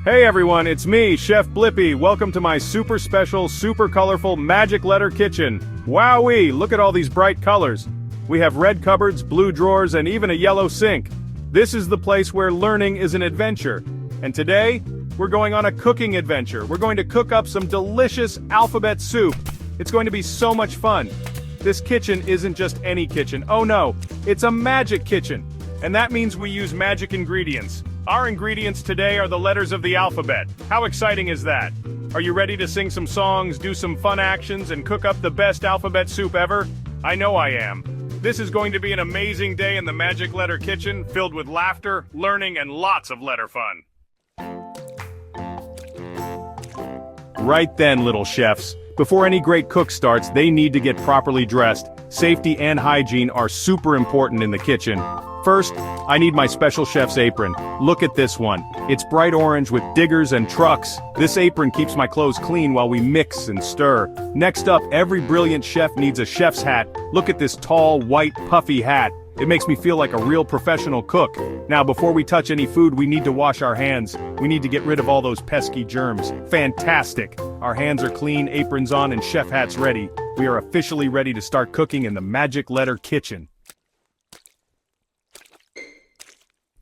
Hey everyone, it's me, Chef Blippi. Welcome to my super special, super colorful magic letter kitchen. Wowee, look at all these bright colors. We have red cupboards, blue drawers, and even a yellow sink. This is the place where learning is an adventure. And today, we're going on a cooking adventure. We're going to cook up some delicious alphabet soup. It's going to be so much fun. This kitchen isn't just any kitchen. Oh no, it's a magic kitchen. And that means we use magic ingredients. Our ingredients today are the letters of the alphabet. How exciting is that? Are you ready to sing some songs, do some fun actions, and cook up the best alphabet soup ever? I know I am. This is going to be an amazing day in the Magic Letter Kitchen, filled with laughter, learning, and lots of letter fun. Right then, little chefs. Before any great cook starts, they need to get properly dressed. Safety and hygiene are super important in the kitchen. First, I need my special chef's apron. Look at this one. It's bright orange with diggers and trucks. This apron keeps my clothes clean while we mix and stir. Next up, every brilliant chef needs a chef's hat. Look at this tall, white, puffy hat. It makes me feel like a real professional cook. Now, before we touch any food, we need to wash our hands. We need to get rid of all those pesky germs. Fantastic! Our hands are clean, aprons on, and chef hats ready. We are officially ready to start cooking in the Magic Letter Kitchen.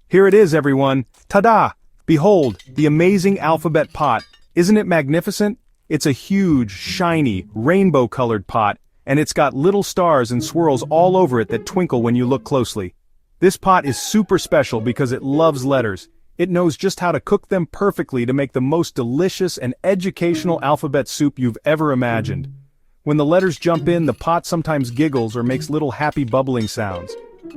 Here it is, everyone. Ta-da! Behold, the amazing alphabet pot. Isn't it magnificent? It's a huge, shiny, rainbow-colored pot, and it's got little stars and swirls all over it that twinkle when you look closely. This pot is super special because it loves letters. It knows just how to cook them perfectly to make the most delicious and educational alphabet soup you've ever imagined. When the letters jump in, the pot sometimes giggles or makes little happy bubbling sounds.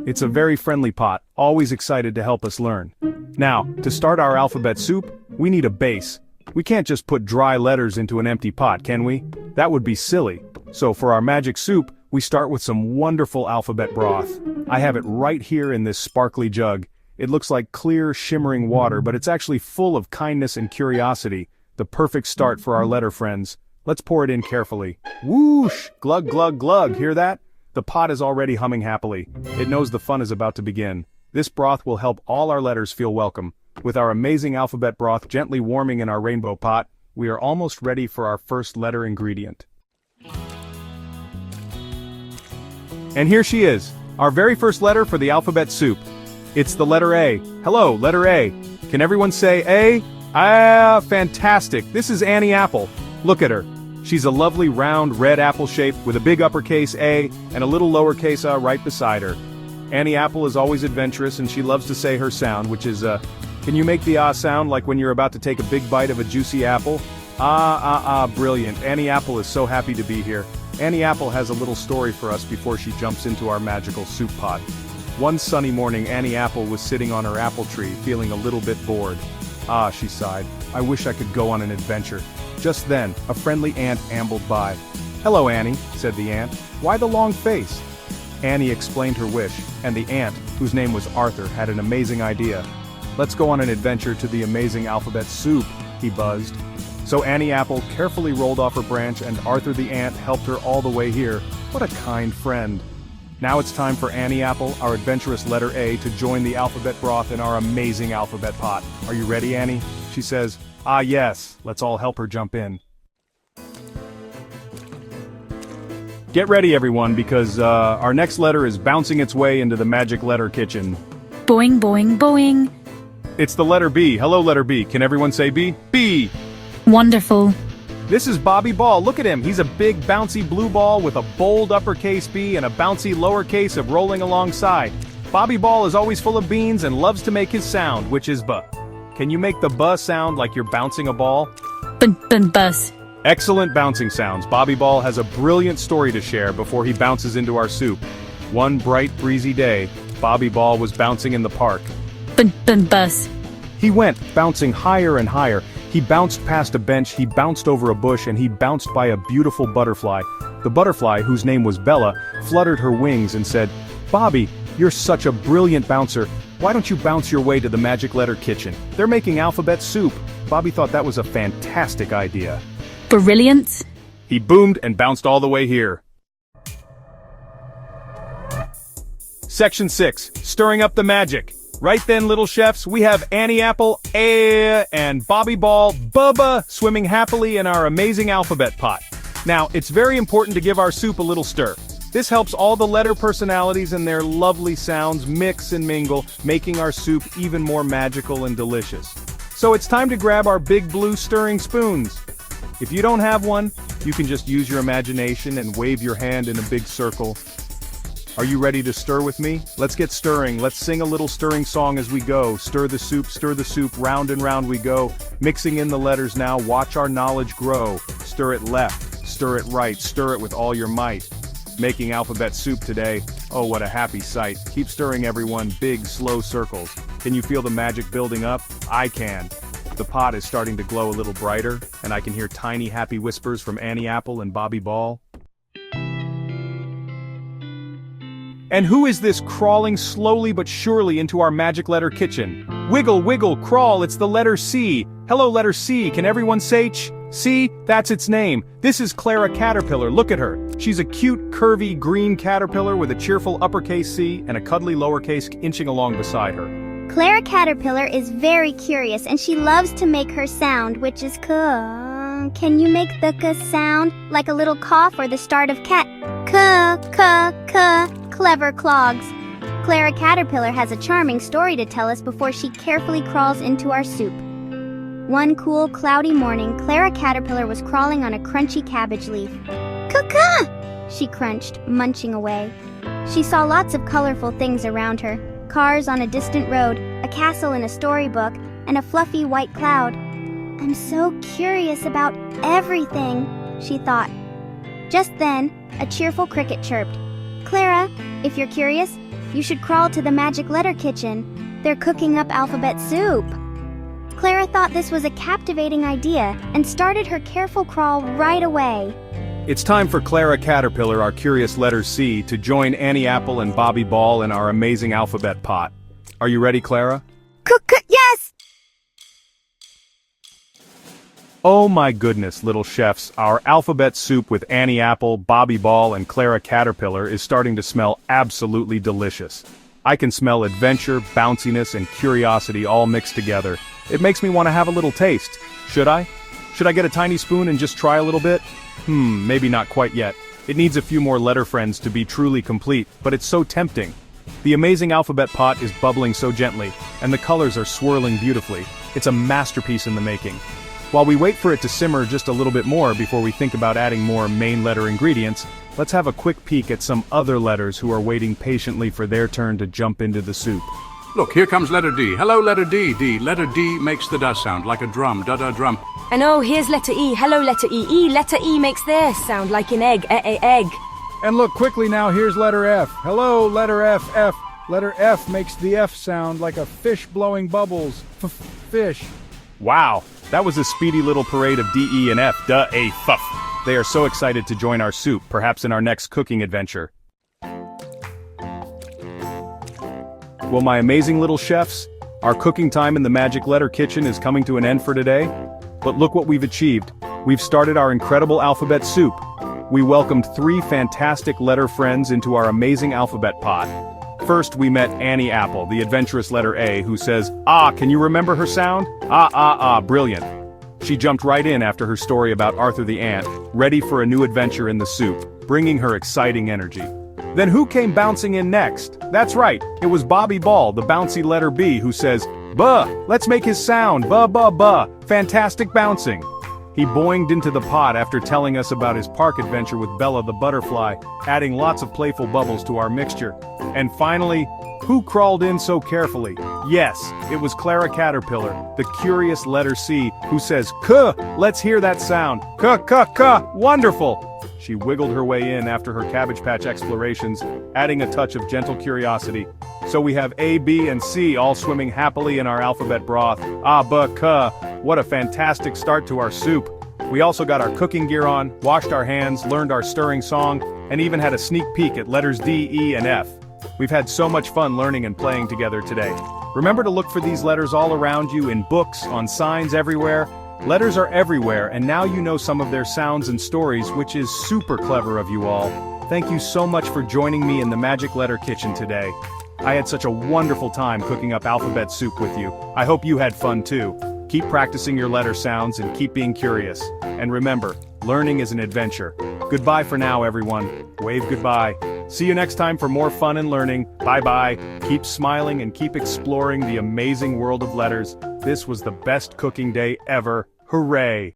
It's a very friendly pot, always excited to help us learn. Now, to start our alphabet soup, we need a base. We can't just put dry letters into an empty pot, can we? That would be silly. So for our magic soup, we start with some wonderful alphabet broth. I have it right here in this sparkly jug. It looks like clear, shimmering water, but it's actually full of kindness and curiosity. The perfect start for our letter friends. Let's pour it in carefully. Whoosh! Glug, glug, glug, hear that? The pot is already humming happily. It knows the fun is about to begin. This broth will help all our letters feel welcome. With our amazing alphabet broth gently warming in our rainbow pot, we are almost ready for our first letter ingredient. And here she is, our very first letter for the alphabet soup. It's the letter A. Hello, letter A. Can everyone say A? Ah, fantastic. This is Annie Apple. Look at her. She's a lovely round red apple shape with a big uppercase A and a little lowercase a right beside her. Annie Apple is always adventurous and she loves to say her sound, which is can you make the ah sound like when you're about to take a big bite of a juicy apple? Brilliant. Annie Apple is so happy to be here. Annie Apple has a little story for us before she jumps into our magical soup pot. One sunny morning, Annie Apple was sitting on her apple tree, feeling a little bit bored. Ah, she sighed. I wish I could go on an adventure. Just then, a friendly ant ambled by. Hello, Annie, said the ant. Why the long face? Annie explained her wish, and the ant, whose name was Arthur, had an amazing idea. Let's go on an adventure to the amazing alphabet soup, he buzzed. So Annie Apple carefully rolled off her branch and Arthur the ant helped her all the way here. What a kind friend. Now it's time for Annie Apple, our adventurous letter A, to join the alphabet broth in our amazing alphabet pot. Are you ready, Annie? She says, ah yes, let's all help her jump in. Get ready everyone, because our next letter is bouncing its way into the magic letter kitchen. Boing, boing, boing. It's the letter B. Hello, letter B. Can everyone say B? B! Wonderful. This is Bobby Ball. Look at him. He's a big, bouncy blue ball with a bold uppercase B and a bouncy lowercase of rolling alongside. Bobby Ball is always full of beans and loves to make his sound, which is B. Can you make the B sound like you're bouncing a ball? Buzz. Excellent bouncing sounds. Bobby Ball has a brilliant story to share before he bounces into our soup. One bright, breezy day, Bobby Ball was bouncing in the park. Buzz. He went, bouncing higher and higher. He bounced past a bench, he bounced over a bush, and he bounced by a beautiful butterfly. The butterfly, whose name was Bella, fluttered her wings and said, Bobby, you're such a brilliant bouncer. Why don't you bounce your way to the Magic Letter Kitchen? They're making alphabet soup. Bobby thought that was a fantastic idea. Brilliant. He boomed and bounced all the way here. Section 6. Stirring up the magic. Right then, little chefs, we have Annie Apple, and Bobby Ball, Bubba, swimming happily in our amazing alphabet pot. Now, it's very important to give our soup a little stir. This helps all the letter personalities and their lovely sounds mix and mingle, making our soup even more magical and delicious. So it's time to grab our big blue stirring spoons. If you don't have one, you can just use your imagination and wave your hand in a big circle. Are you ready to stir with me? Let's get stirring. Let's sing a little stirring song as we go. Stir the soup, round and round we go. Mixing in the letters now, watch our knowledge grow. Stir it left, stir it right, stir it with all your might. Making alphabet soup today, oh what a happy sight. Keep stirring everyone, big slow circles. Can you feel the magic building up? I can. The pot is starting to glow a little brighter, and I can hear tiny happy whispers from Annie Apple and Bobby Ball. And who is this crawling slowly but surely into our magic letter kitchen? Wiggle, wiggle, crawl, it's the letter C. Hello, letter C, can everyone say ch? C, that's its name. This is Clara Caterpillar, look at her. She's a cute, curvy, green caterpillar with a cheerful uppercase C and a cuddly lowercase inching along beside her. Clara Caterpillar is very curious and she loves to make her sound, which is k. Can you make the k sound? Like a little cough or the start of cat? K. Clever clogs. Clara Caterpillar has a charming story to tell us before she carefully crawls into our soup. One cool, cloudy morning, Clara Caterpillar was crawling on a crunchy cabbage leaf. Caw-caw! She crunched, munching away. She saw lots of colorful things around her. Cars on a distant road, a castle in a storybook, and a fluffy white cloud. I'm so curious about everything, she thought. Just then, a cheerful cricket chirped. Clara, if you're curious, you should crawl to the magic letter kitchen. They're cooking up alphabet soup. Clara thought this was a captivating idea and started her careful crawl right away. It's time for Clara Caterpillar, our curious letter C, to join Annie Apple and Bobby Ball in our amazing alphabet pot. Are you ready, Clara? Yes! Oh my goodness, little chefs, our alphabet soup with Annie Apple, Bobby Ball, and Clara Caterpillar is starting to smell absolutely delicious. I can smell adventure, bounciness, and curiosity all mixed together. It makes me want to have a little taste. Should I? Should I get a tiny spoon and just try a little bit? Maybe not quite yet. It needs a few more letter friends to be truly complete, but it's so tempting. The amazing alphabet pot is bubbling so gently, and the colors are swirling beautifully. It's a masterpiece in the making. While we wait for it to simmer just a little bit more before we think about adding more main letter ingredients, let's have a quick peek at some other letters who are waiting patiently for their turn to jump into the soup. Look, here comes letter D. Hello, letter D. D. Letter D makes the da sound, like a drum, da-da drum. And oh, here's letter E. Hello, letter E. E. Letter E makes this sound like an egg, egg. And look quickly now, here's letter F. Hello, letter F, F. Letter F makes the F sound like a fish blowing bubbles. Fish. Wow, that was a speedy little parade of D, E, and F, duh, A, fuff. They are so excited to join our soup, perhaps in our next cooking adventure. Well, my amazing little chefs, our cooking time in the Magic Letter Kitchen is coming to an end for today. But look what we've achieved. We've started our incredible alphabet soup. We welcomed 3 fantastic letter friends into our amazing alphabet pot. First, we met Annie Apple, the adventurous letter A, who says, "Ah, can you remember her sound? Brilliant." She jumped right in after her story about Arthur the Ant, ready for a new adventure in the soup, bringing her exciting energy. Then who came bouncing in next? That's right, it was Bobby Ball, the bouncy letter B, who says, "Buh, let's make his sound, buh buh buh, fantastic bouncing." He boinged into the pot after telling us about his park adventure with Bella the butterfly, adding lots of playful bubbles to our mixture. And finally, who crawled in so carefully? Yes, it was Clara Caterpillar, the curious letter C, who says, "Kuh, let's hear that sound. Kuh, kuh, kuh, wonderful." She wiggled her way in after her Cabbage Patch explorations, adding a touch of gentle curiosity. So we have A, B, and C all swimming happily in our alphabet broth. Kuh, what a fantastic start to our soup. We also got our cooking gear on, washed our hands, learned our stirring song, and even had a sneak peek at letters D, E, and F. We've had so much fun learning and playing together today. Remember to look for these letters all around you, in books, on signs everywhere. Letters are everywhere, and now you know some of their sounds and stories, which is super clever of you all. Thank you so much for joining me in the Magic Letter Kitchen today. I had such a wonderful time cooking up alphabet soup with you. I hope you had fun too. Keep practicing your letter sounds and keep being curious. And remember, learning is an adventure. Goodbye for now, everyone. Wave goodbye. See you next time for more fun and learning. Bye-bye. Keep smiling and keep exploring the amazing world of letters. This was the best cooking day ever. Hooray!